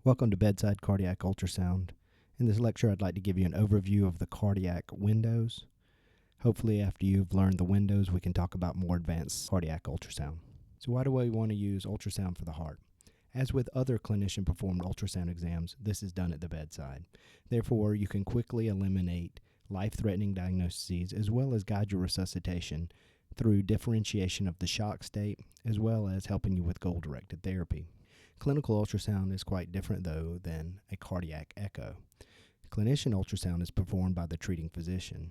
Welcome to Bedside Cardiac Ultrasound. In this lecture, I'd like to give you an overview of the cardiac windows. Hopefully, after you've learned the windows, we can talk about more advanced cardiac ultrasound. So why do we want to use ultrasound for the heart? As with other clinician-performed ultrasound exams, this is done at the bedside. Therefore, you can quickly eliminate life-threatening diagnoses as well as guide your resuscitation through differentiation of the shock state, as well as helping you with goal-directed therapy. Clinical ultrasound is quite different, though, than a cardiac echo. Clinician ultrasound is performed by the treating physician.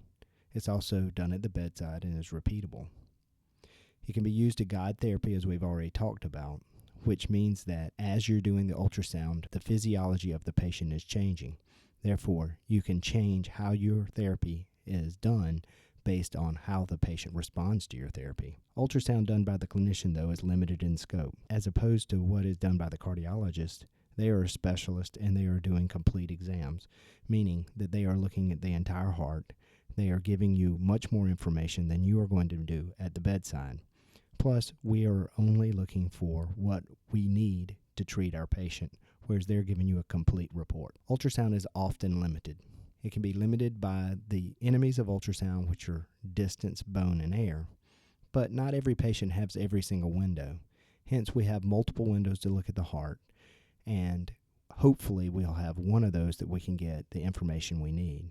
It's also done at the bedside and is repeatable. It can be used to guide therapy, as we've already talked about, which means that as you're doing the ultrasound, the physiology of the patient is changing. Therefore, you can change how your therapy is done based on how the patient responds to your therapy. Ultrasound done by the clinician, though, is limited in scope. As opposed to what is done by the cardiologist, they are a specialist and they are doing complete exams, meaning that they are looking at the entire heart. They are giving you much more information than you are going to do at the bedside. Plus, we are only looking for what we need to treat our patient, whereas they're giving you a complete report. Ultrasound is often limited. It can be limited by the enemies of ultrasound, which are distance, bone, and air. But not every patient has every single window. Hence, we have multiple windows to look at the heart, and hopefully we'll have one of those that we can get the information we need.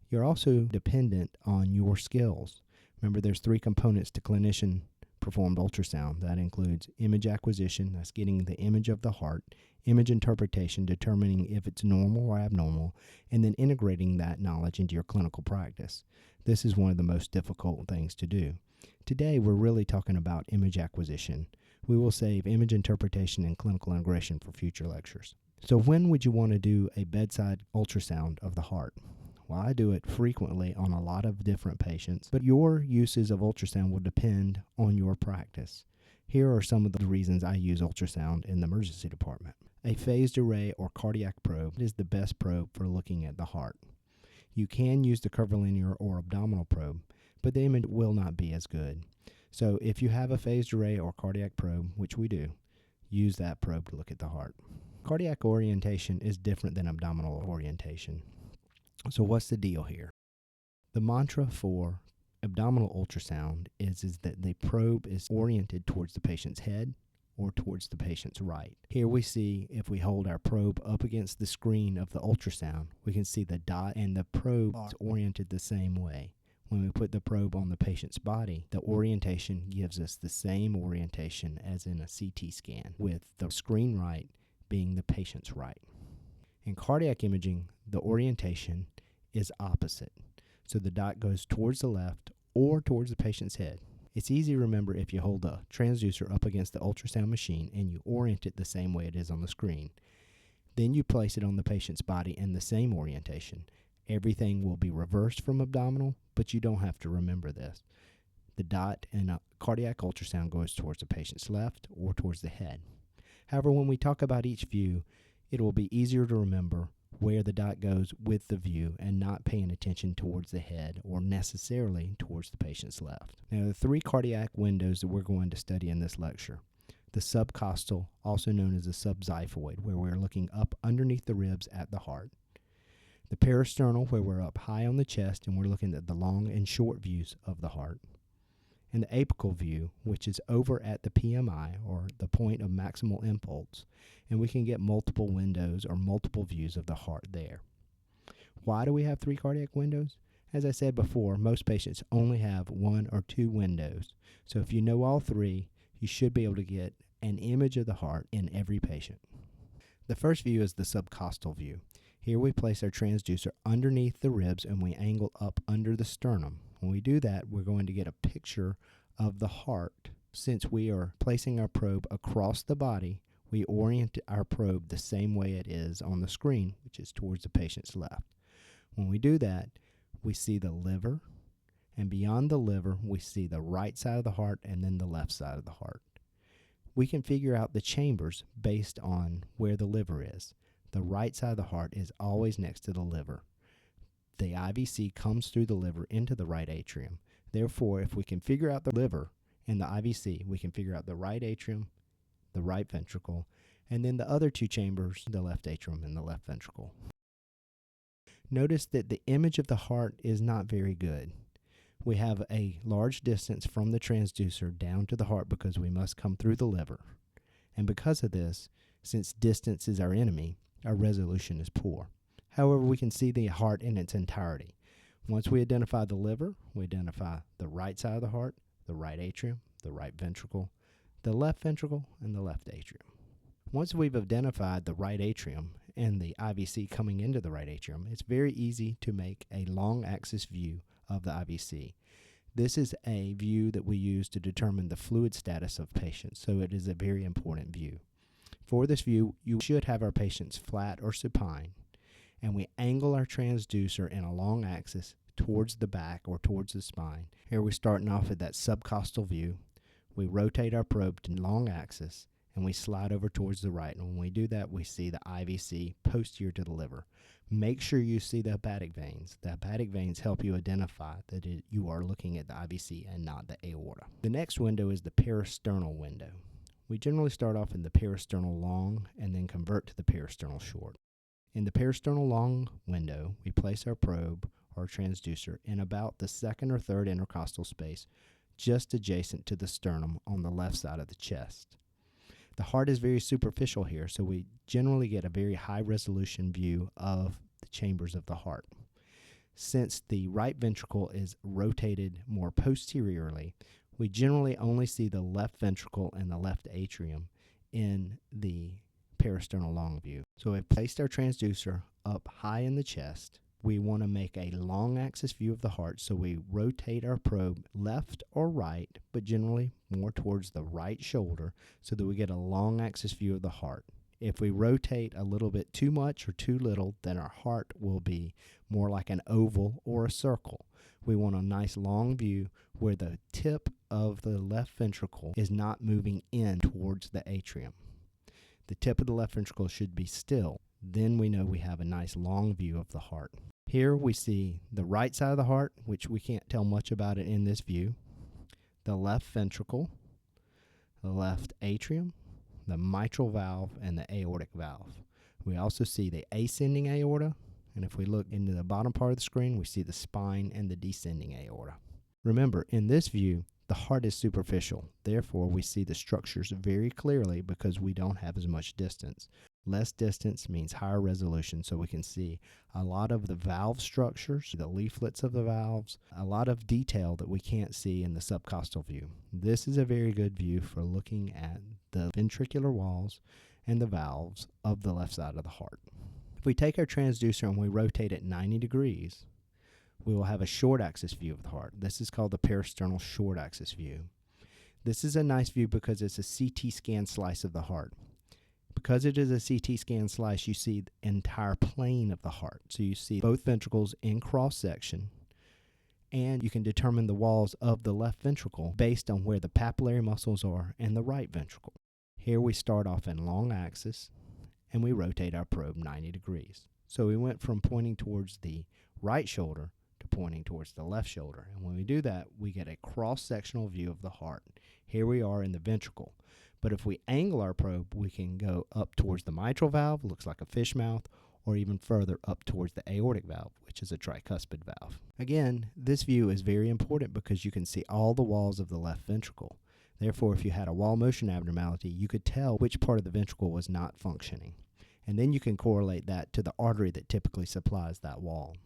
You're also dependent on your skills. Remember, there's 3 components to clinician-performed ultrasound. That includes image acquisition, that's getting the image of the heart, image interpretation, determining if it's normal or abnormal, and then integrating that knowledge into your clinical practice. This is one of the most difficult things to do. Today, we're really talking about image acquisition. We will save image interpretation and clinical integration for future lectures. So when would you want to do a bedside ultrasound of the heart? Well, I do it frequently on a lot of different patients, but your uses of ultrasound will depend on your practice. Here are some of the reasons I use ultrasound in the emergency department. A phased array or cardiac probe is the best probe for looking at the heart. You can use the curvilinear or abdominal probe, but the image will not be as good. So if you have a phased array or cardiac probe, which we do, use that probe to look at the heart. Cardiac orientation is different than abdominal orientation. So what's the deal here? The mantra for abdominal ultrasound is that the probe is oriented towards the patient's head or towards the patient's right. Here we see, if we hold our probe up against the screen of the ultrasound, we can see the dot and the probe is oriented the same way. When we put the probe on the patient's body, the orientation gives us the same orientation as in a CT scan, with the screen right being the patient's right. In cardiac imaging, the orientation is opposite. So the dot goes towards the left or towards the patient's head. It's easy to remember if you hold a transducer up against the ultrasound machine and you orient it the same way it is on the screen. Then you place it on the patient's body in the same orientation. Everything will be reversed from abdominal, but you don't have to remember this. The dot in a cardiac ultrasound goes towards the patient's left or towards the head. However, when we talk about each view, it will be easier to remember where the dot goes with the view and not paying attention towards the head or necessarily towards the patient's left. Now, the 3 cardiac windows that we're going to study in this lecture. The subcostal, also known as the subxiphoid, where we're looking up underneath the ribs at the heart. The parasternal, where we're up high on the chest and we're looking at the long and short views of the heart. And the apical view, which is over at the PMI, or the point of maximal impulse, and we can get multiple windows or multiple views of the heart there. Why do we have 3 cardiac windows? As I said before, most patients only have 1 or 2 windows. So if you know all 3, you should be able to get an image of the heart in every patient. The first view is the subcostal view. Here we place our transducer underneath the ribs and we angle up under the sternum. When we do that, we're going to get a picture of the heart. Since we are placing our probe across the body, we orient our probe the same way it is on the screen, which is towards the patient's left. When we do that, we see the liver, and beyond the liver, we see the right side of the heart and then the left side of the heart. We can figure out the chambers based on where the liver is. The right side of the heart is always next to the liver. The IVC comes through the liver into the right atrium. Therefore, if we can figure out the liver and the IVC, we can figure out the right atrium, the right ventricle, and then the other two chambers, the left atrium and the left ventricle. Notice that the image of the heart is not very good. We have a large distance from the transducer down to the heart because we must come through the liver. And because of this, since distance is our enemy, our resolution is poor. However, we can see the heart in its entirety. Once we identify the liver, we identify the right side of the heart, the right atrium, the right ventricle, the left ventricle, and the left atrium. Once we've identified the right atrium and the IVC coming into the right atrium, it's very easy to make a long axis view of the IVC. This is a view that we use to determine the fluid status of patients, so it is a very important view. For this view, you should have our patients flat or supine, and we angle our transducer in a long axis towards the back or towards the spine. Here we're starting off at that SubCoastal View. We rotate our probe to long axis, and we slide over towards the right. And when we do that, we see the IVC posterior to the liver. Make sure you see the hepatic veins. The hepatic veins help you identify that you are looking at the IVC and not the aorta. The next window is the parasternal window. We generally start off in the parasternal long and then convert to the parasternal short. In the parasternal long window, we place our probe or transducer in about the second or third intercostal space, just adjacent to the sternum on the left side of the chest. The heart is very superficial here, so we generally get a very high resolution view of the chambers of the heart. Since the right ventricle is rotated more posteriorly, we generally only see the left ventricle and the left atrium in the parasternal long view. So we've placed our transducer up high in the chest. We want to make a long axis view of the heart, so we rotate our probe left or right, but generally more towards the right shoulder so that we get a long axis view of the heart. If we rotate a little bit too much or too little, then our heart will be more like an oval or a circle. We want a nice long view where the tip of the left ventricle is not moving in towards the atrium. The tip of the left ventricle should be still. Then we know we have a nice long view of the heart. Here we see the right side of the heart, which we can't tell much about it in this view, the left ventricle, the left atrium, the mitral valve, and the aortic valve. We also see the ascending aorta, and if we look into the bottom part of the screen, we see the spine and the descending aorta. Remember, in this view, the heart is superficial. Therefore, we see the structures very clearly because we don't have as much distance. Less distance means higher resolution, so we can see a lot of the valve structures, the leaflets of the valves, a lot of detail that we can't see in the subcostal view. This is a very good view for looking at the ventricular walls and the valves of the left side of the heart. If we take our transducer and we rotate it 90 degrees, we will have a short axis view of the heart. This is called the parasternal short axis view. This is a nice view because it's a CT scan slice of the heart. Because it is a CT scan slice, you see the entire plane of the heart. So you see both ventricles in cross section, and you can determine the walls of the left ventricle based on where the papillary muscles are and the right ventricle. Here we start off in long axis, and we rotate our probe 90 degrees. So we went from pointing towards the right shoulder to pointing towards the left shoulder. And when we do that, we get a cross-sectional view of the heart. Here we are in the ventricle. But if we angle our probe, we can go up towards the mitral valve, looks like a fish mouth, or even further up towards the aortic valve, which is a tricuspid valve. Again, this view is very important because you can see all the walls of the left ventricle. Therefore, if you had a wall motion abnormality, you could tell which part of the ventricle was not functioning. And then you can correlate that to the artery that typically supplies that wall.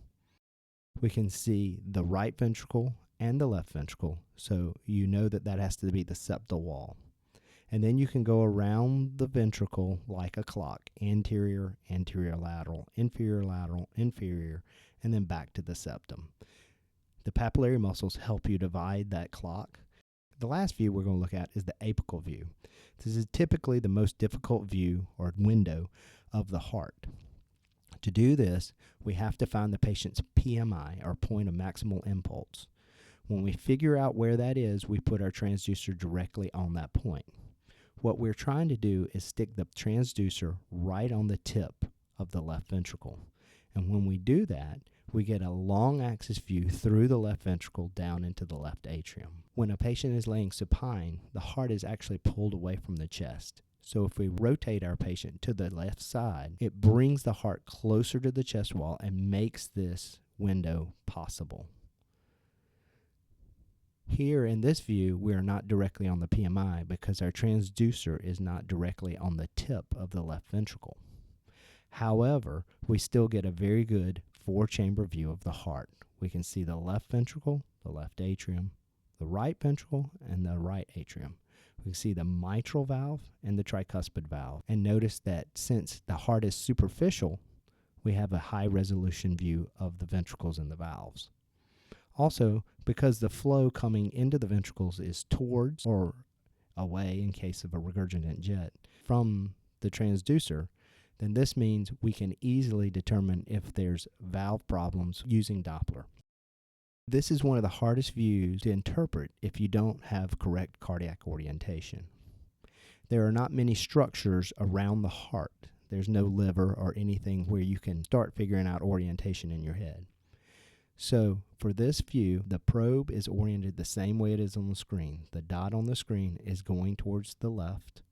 We can see the right ventricle and the left ventricle, so you know that that has to be the septal wall. And then you can go around the ventricle like a clock, anterior, anterior lateral, inferior, and then back to the septum. The papillary muscles help you divide that clock. The last view we're going to look at is the apical view. This is typically the most difficult view or window of the heart. To do this, we have to find the patient's PMI, or point of maximal impulse. When we figure out where that is, we put our transducer directly on that point. What we're trying to do is stick the transducer right on the tip of the left ventricle. And when we do that, we get a long axis view through the left ventricle down into the left atrium. When a patient is laying supine, the heart is actually pulled away from the chest. So if we rotate our patient to the left side, it brings the heart closer to the chest wall and makes this window possible. Here in this view, we are not directly on the PMI because our transducer is not directly on the tip of the left ventricle. However, we still get a very good 4-chamber view of the heart. We can see the left ventricle, the left atrium, the right ventricle, and the right atrium. We can see the mitral valve and the tricuspid valve. And notice that since the heart is superficial, we have a high-resolution view of the ventricles and the valves. Also, because the flow coming into the ventricles is towards or away in case of a regurgitant jet from the transducer, then this means we can easily determine if there's valve problems using Doppler. This is one of the hardest views to interpret if you don't have correct cardiac orientation. There are not many structures around the heart. There's no liver or anything where you can start figuring out orientation in your head. So for this view, the probe is oriented the same way it is on the screen. The dot on the screen is going towards the left,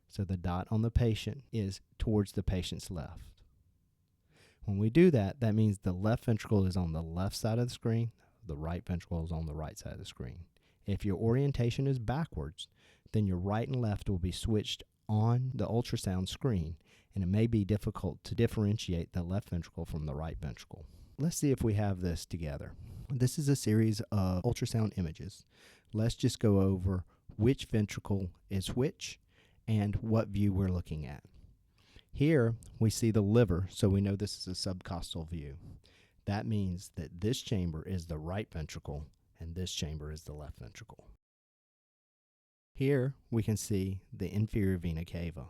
so the dot on the patient is towards the patient's left. When we do that, that means the left ventricle is on the left side of the screen, the right ventricle is on the right side of the screen. If your orientation is backwards, then your right and left will be switched on the ultrasound screen, and it may be difficult to differentiate the left ventricle from the right ventricle. Let's see if we have this together. This is a series of ultrasound images. Let's just go over which ventricle is which and what view we're looking at. Here we see the liver, so we know this is a subcostal view. That means that this chamber is the right ventricle and this chamber is the left ventricle. Here we can see the inferior vena cava.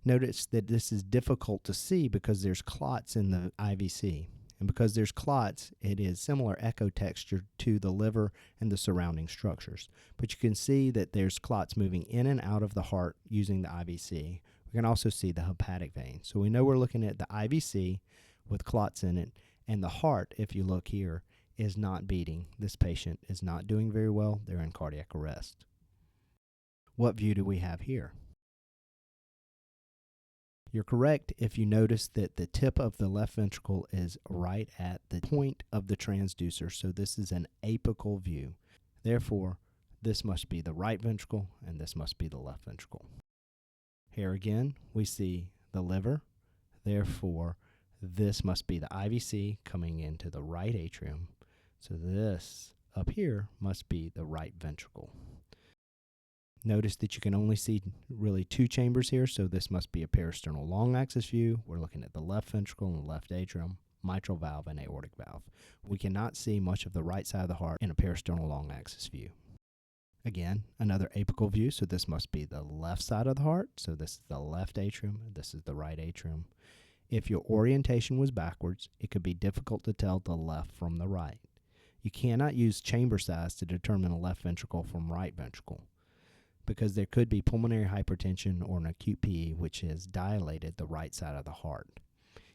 Notice that this is difficult to see because there's clots in the IVC. And because there's clots, it is similar echo texture to the liver and the surrounding structures. But you can see that there's clots moving in and out of the heart using the IVC. We can also see the hepatic vein. So we know we're looking at the IVC with clots in it, and the heart, if you look here, is not beating. This patient is not doing very well. They're in cardiac arrest. What view do we have here? You're correct if you notice that the tip of the left ventricle is right at the point of the transducer, so this is an apical view. Therefore, this must be the right ventricle and this must be the left ventricle. Here again, we see the liver. Therefore, this must be the IVC coming into the right atrium. So this up here must be the right ventricle. Notice that you can only see really 2 chambers here, so this must be a parasternal long axis view. We're looking at the left ventricle and the left atrium, mitral valve, and aortic valve. We cannot see much of the right side of the heart in a parasternal long axis view. Again, another apical view, so this must be the left side of the heart. So this is the left atrium, this is the right atrium. If your orientation was backwards, it could be difficult to tell the left from the right. You cannot use chamber size to determine a left ventricle from right ventricle, because there could be pulmonary hypertension or an acute PE which has dilated the right side of the heart.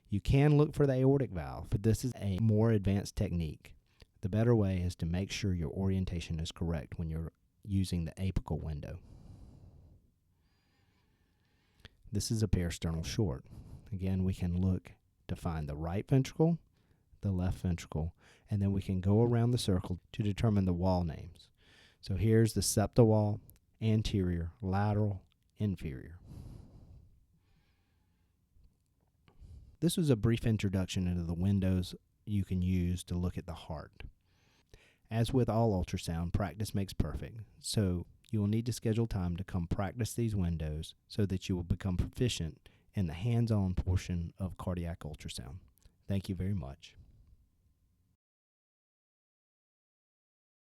You can look for the aortic valve, but this is a more advanced technique. The better way is to make sure your orientation is correct when you're using the apical window. This is a parasternal short. Again, we can look to find the right ventricle, the left ventricle, and then we can go around the circle to determine the wall names. So here's the septal wall, anterior, lateral, inferior. This was a brief introduction into the windows you can use to look at the heart. As with all ultrasound, practice makes perfect, so you will need to schedule time to come practice these windows so that you will become proficient in the hands-on portion of cardiac ultrasound. Thank you very much.